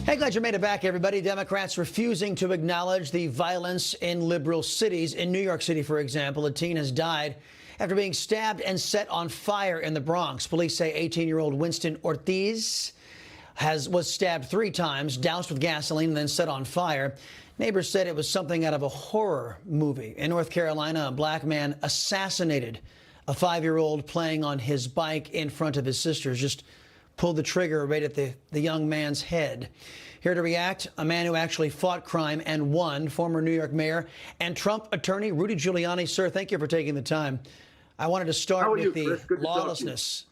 Hey, glad you made it back, everybody. Democrats refusing to acknowledge the violence in liberal cities. In New York City, for example, a teen has died after being stabbed and set on fire in the Bronx. Police say 18-year-old Winston Ortiz was stabbed 3 times, doused with gasoline, and then set on fire. Neighbors said it was something out of a horror movie. In North Carolina, a black man assassinated a 5-year-old playing on his bike in front of his sisters. Just pulled the trigger right at the young man's head. Here to react, a man who actually fought crime and won, former New York Mayor and Trump attorney Rudy Giuliani. Sir, thank you for taking the time. I wanted to start with the lawlessness.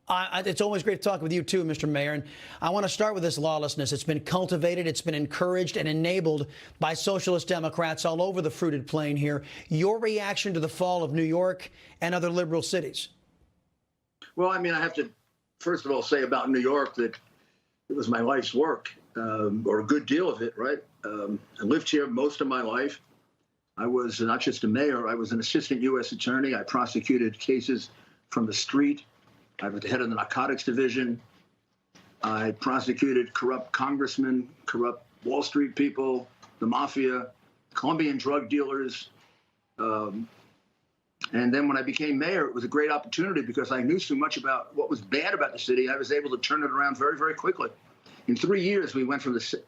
It's always great to talk with you, too, Mr. Mayor. And I want to start with this lawlessness. It's been cultivated, it's been encouraged and enabled by socialist Democrats all over the fruited plain here. Your reaction to the fall of New York and other liberal cities? Well, I mean, I have to, first of all, say about New York that it was my life's work, or a good deal of it, right? I lived here most of my life. I was not just a mayor, I was an assistant U.S. attorney. I prosecuted cases from the street. I was the head of the narcotics division. I prosecuted corrupt congressmen, corrupt Wall Street people, the mafia, Colombian drug dealers. And then when I became mayor, it was a great opportunity because I knew so much about what was bad about the city. I was able to turn it around very, very quickly. In 3 years, we went from the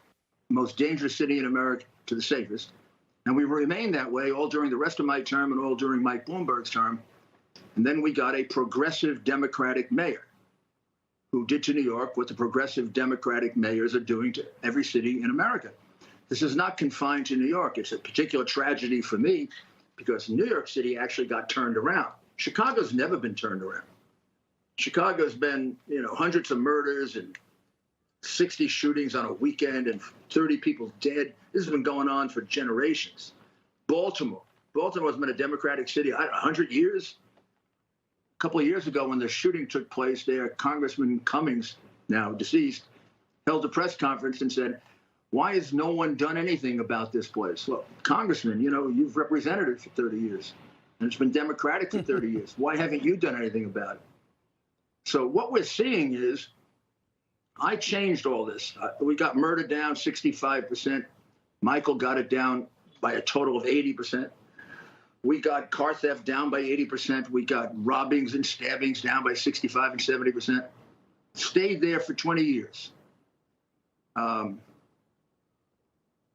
most dangerous city in America to the safest. And we remained that way all during the rest of my term and all during Mike Bloomberg's term. And then we got a progressive Democratic mayor who did to New York what the progressive Democratic mayors are doing to every city in America. This is not confined to New York. It's a particular tragedy for me because New York City actually got turned around. Chicago's never been turned around. Chicago's been, hundreds of murders and 60 shootings on a weekend and 30 people dead. This has been going on for generations. Baltimore's been a Democratic city, 100 years. A couple of years ago when the shooting took place there, Congressman Cummings, now deceased, held a press conference and said, why has no one done anything about this place? Well, Congressman, you've represented it for 30 years, and it's been Democratic for 30 years. Why haven't you done anything about it? So what we're seeing is, I changed all this. We got murder down 65%. Michael got it down by a total of 80%. We got car theft down by 80%. We got robbings and stabbings down by 65 and 70%. Stayed there for 20 years.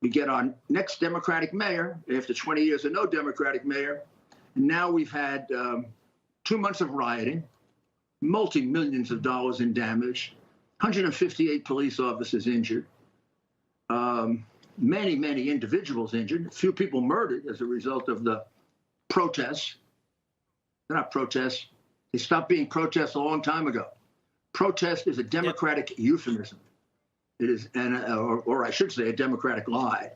We get our next Democratic mayor after 20 years of no Democratic mayor. And now we've had 2 months of rioting, multi-millions of dollars in damage, 158 police officers injured, many, many individuals injured, a few people murdered as a result of the protests. They're not protests. They stopped being protests a long time ago. Protest is a Democratic euphemism. It is, or I should say, a Democratic lie.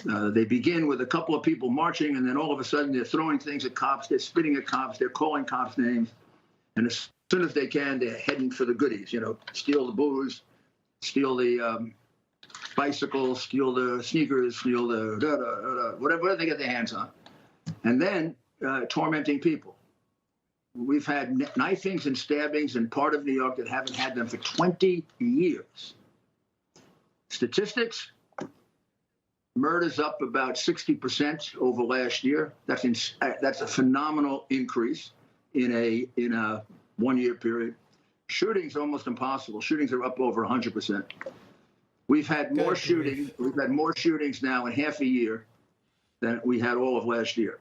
They begin with a couple of people marching, and then all of a sudden they're throwing things at cops, they're spitting at cops, they're calling cops names, and as soon as they can, they're heading for the goodies. Steal the booze, steal the bicycles, steal the sneakers, steal the whatever they get their hands on. And then tormenting people. We've had knifings and stabbings in part of New York that haven't had them for 20 years. Statistics, murders up about 60% over last year. That's a phenomenal increase in a 1 year period. Shootings almost impossible. Shootings are up over 100%. We've had more shootings. We've had more shootings now in half a year than we had all of last year.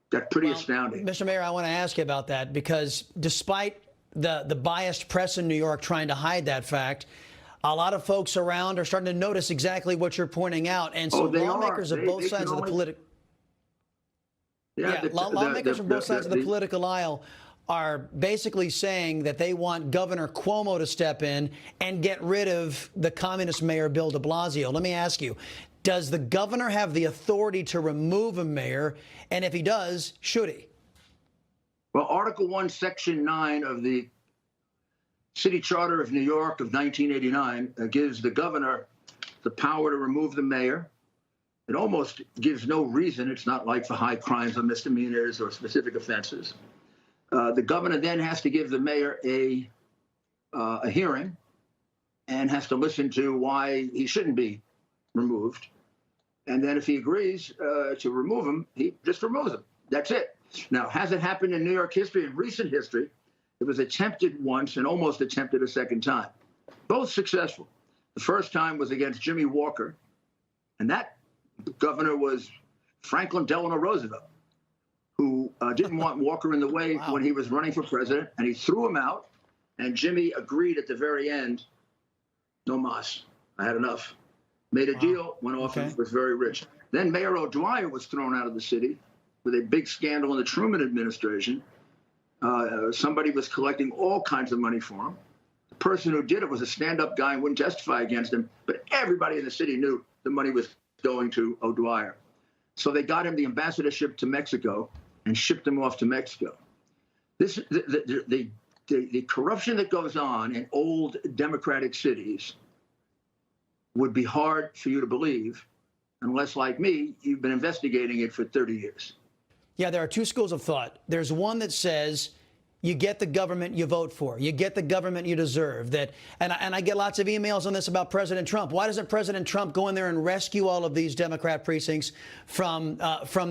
That's pretty astounding. Mr. Mayor, I want to ask you about that because despite the biased press in New York trying to hide that fact, a lot of folks around are starting to notice exactly what you're pointing out. And so lawmakers of both sides of the political lawmakers from both sides of the political aisle are basically saying that they want Governor Cuomo to step in and get rid of the communist Mayor Bill de Blasio. Let me ask you, does the governor have the authority to remove a mayor? And if he does, should he? Well, Article 1, Section 9 of the City Charter of New York of 1989 gives the governor the power to remove the mayor. It almost gives no reason. It's not like for high crimes or misdemeanors or specific offenses. The governor then has to give the mayor a hearing and has to listen to why he shouldn't be removed. And then if he agrees to remove him, he just removes him. That's it. Now, has it happened in New York history, in recent history? It was attempted once and almost attempted a second time. Both successful. The first time was against Jimmy Walker, and that governor was Franklin Delano Roosevelt, who didn't want Walker in the way when he was running for president, and he threw him out, and Jimmy agreed at the very end, no mas, I had enough. Made a deal, went off and was very rich. Then Mayor O'Dwyer was thrown out of the city with a big scandal in the Truman administration. Somebody was collecting all kinds of money for him. The person who did it was a stand-up guy and wouldn't testify against him, but everybody in the city knew the money was going to O'Dwyer. So they got him the ambassadorship to Mexico and shipped him off to Mexico. The corruption that goes on in old democratic cities would be hard for you to believe unless, like me, you've been investigating it for 30 years. Yeah, there are two schools of thought. There's one that says you get the government you vote for. You get the government you deserve. And I get lots of emails on this about President Trump. Why doesn't President Trump go in there and rescue all of these Democrat precincts from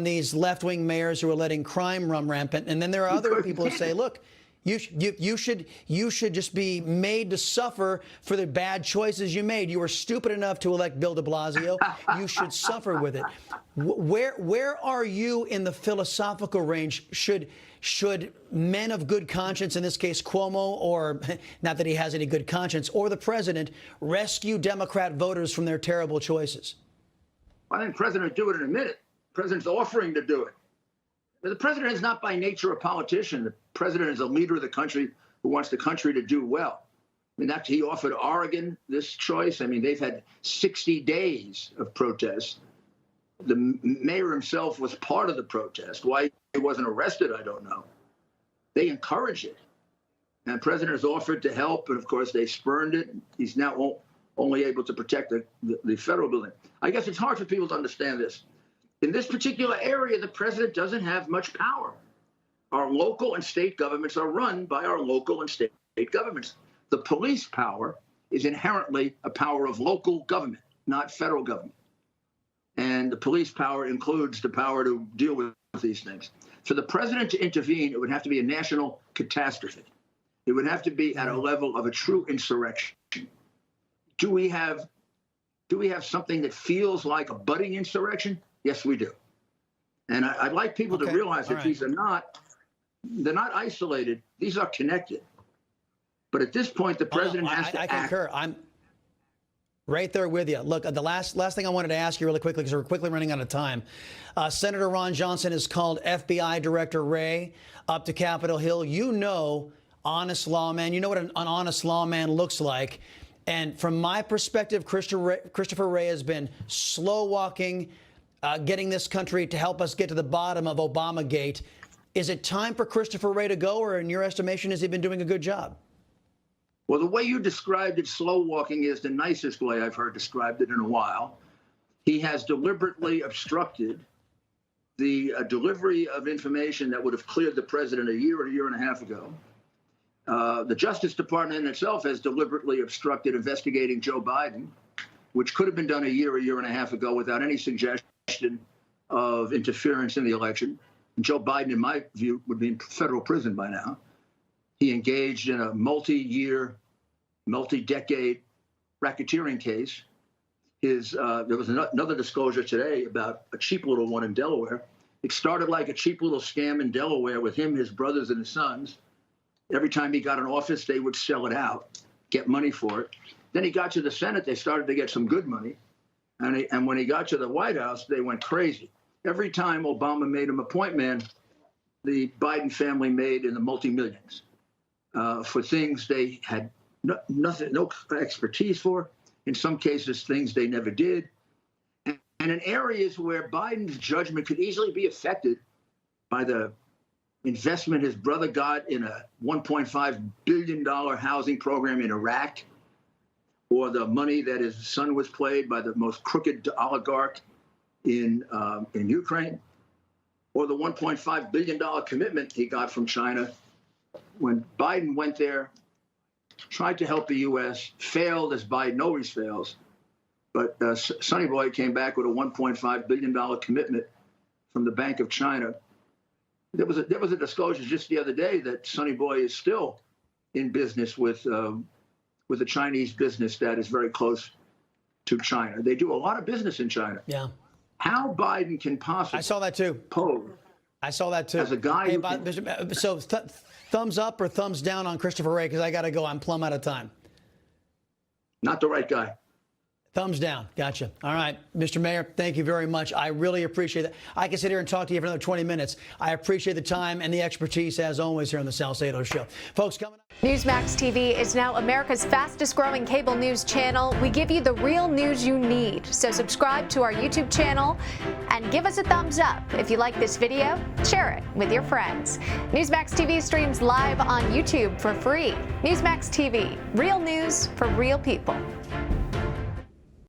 these left-wing mayors who are letting crime run rampant? And then there are other people who say, look, you should just be made to suffer for the bad choices you made. You were stupid enough to elect Bill de Blasio. You should suffer with it. Where are you in the philosophical range? Should men of good conscience, in this case Cuomo, or not that he has any good conscience, or the president, rescue Democrat voters from their terrible choices? I think the president would do it in a minute. The president's offering to do it. The president is not by nature a politician. The president is a leader of the country who wants the country to do well. I mean, he offered Oregon this choice. I mean, they've had 60 days of protests. The mayor himself was part of the protest. Why he wasn't arrested, I don't know. They encourage it. And the president has offered to help, and of course they spurned it. He's now only able to protect the federal building. I guess it's hard for people to understand this. In this particular area, the president doesn't have much power. Our local and state governments are run by our local and state governments. The police power is inherently a power of local government, not federal government. And the police power includes the power to deal with these things. For the president to intervene, it would have to be a national catastrophe. It would have to be at a level of a true insurrection. Do we have something that feels like a budding insurrection? Yes, we do. And I'd like people to realize that these are they're not isolated. These are connected. But at this point, the president has to act. I concur. I'm right there with you. Look, the last thing I wanted to ask you really quickly, because we're quickly running out of time. Senator Ron Johnson has called FBI Director Wray up to Capitol Hill. You know, honest lawman. You know what an honest lawman looks like. And from my perspective, Christopher Wray has been slow walking, getting this country to help us get to the bottom of Obamagate. Is it time for Christopher Wray to go, or in your estimation, has he been doing a good job? Well, the way you described it, slow walking, is the nicest way I've heard described it in a while. He has deliberately obstructed the delivery of information that would have cleared the president a year and a half ago. The Justice Department in itself has deliberately obstructed investigating Joe Biden, which could have been done a year and a half ago without any suggestion of interference in the election. And Joe Biden, in my view, would be in federal prison by now. He engaged in a multi-year, multi-decade racketeering case. There was another disclosure today about a cheap little one in Delaware. It started like a cheap little scam in Delaware with him, his brothers, and his sons. Every time he got an office, they would sell it out, get money for it. Then he got to the Senate, they started to get some good money. And when he got to the White House, they went crazy. Every time Obama made him a point man, the Biden family made in the multi-millions for things they had no expertise for, in some cases, things they never did. And in areas where Biden's judgment could easily be affected by the investment his brother got in a $1.5 billion housing program in Iraq, or the money that his son was played by the most crooked oligarch in Ukraine, or the $1.5 billion commitment he got from China. When Biden went there tried to help the U.S., failed as Biden always fails. But Sonny Boy came back with a $1.5 billion commitment from the Bank of China. There was a disclosure just the other day that Sonny Boy is still in business with a Chinese business that is very close to China. They do a lot of business in China. Yeah. How Biden can possibly... I saw that too. Pose I saw that too. as a guy Hey, who so thumbs up or thumbs down on Christopher Wray, because I got to go. I'm plumb out of time. not the right guy. Thumbs down. Gotcha. All right. Mr. Mayor, thank you very much. I really appreciate that. I can sit here and talk to you for another 20 minutes. I appreciate the time and the expertise, as always, here on the Salcedo Show. Folks, coming up. Newsmax TV is now America's fastest growing cable news channel. We give you the real news you need. So subscribe to our YouTube channel and give us a thumbs up. If you like this video, share it with your friends. Newsmax TV streams live on YouTube for free. Newsmax TV, real news for real people.